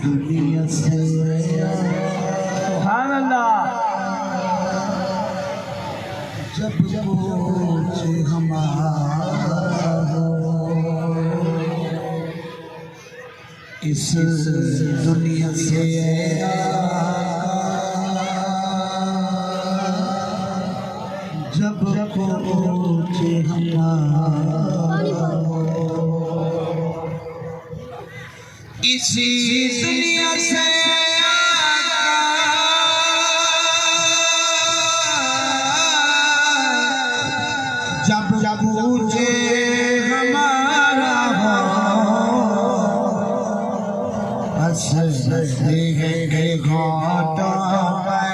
दुनिया से सुभान अल्लाह। जब कुछ हमारा हो इस दुनिया से जब कुछ हमारा इसी दुनिया से जब कुछ हमारा हो हंसते गए घाटों पर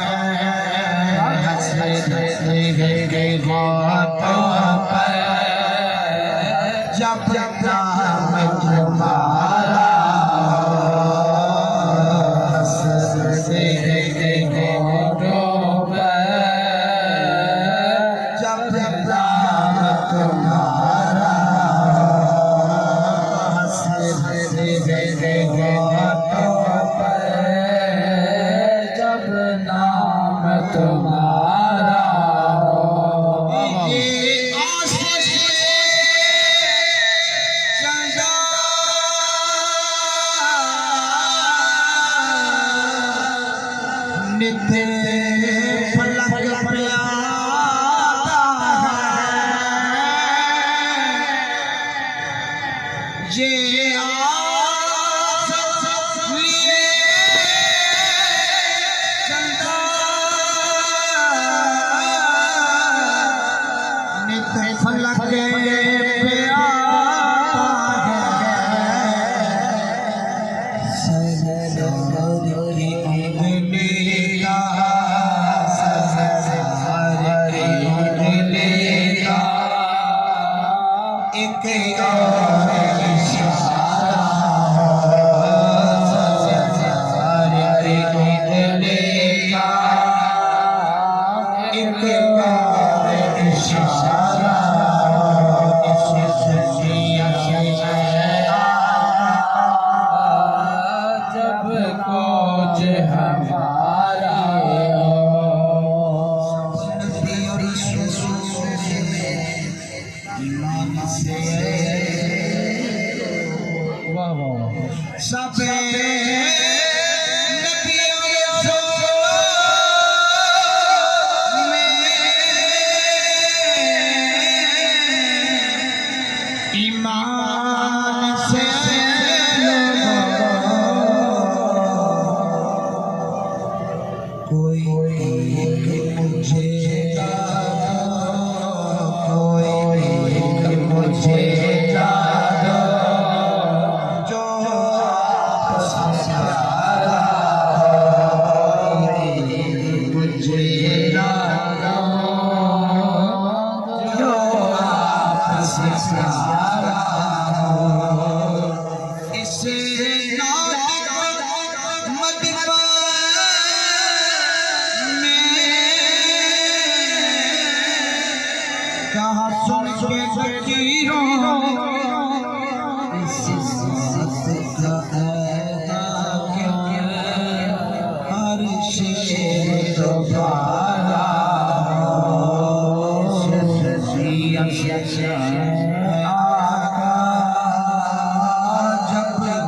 हंसते गए घाटों पर जब नाम तुम्हारा हंसते गए घाटों पर जब नाम तुम्हारा हंसते गए घाटों पर जब नाम तुम्हारा नित्य फलक पे आता है ये आस लिए चलता नित्य फलक पे सब ईमान से कोई मुझे मुझे कहाँ सुन के फकीरों इस बात का ऐसा क्यों हर शेर दोबारा जब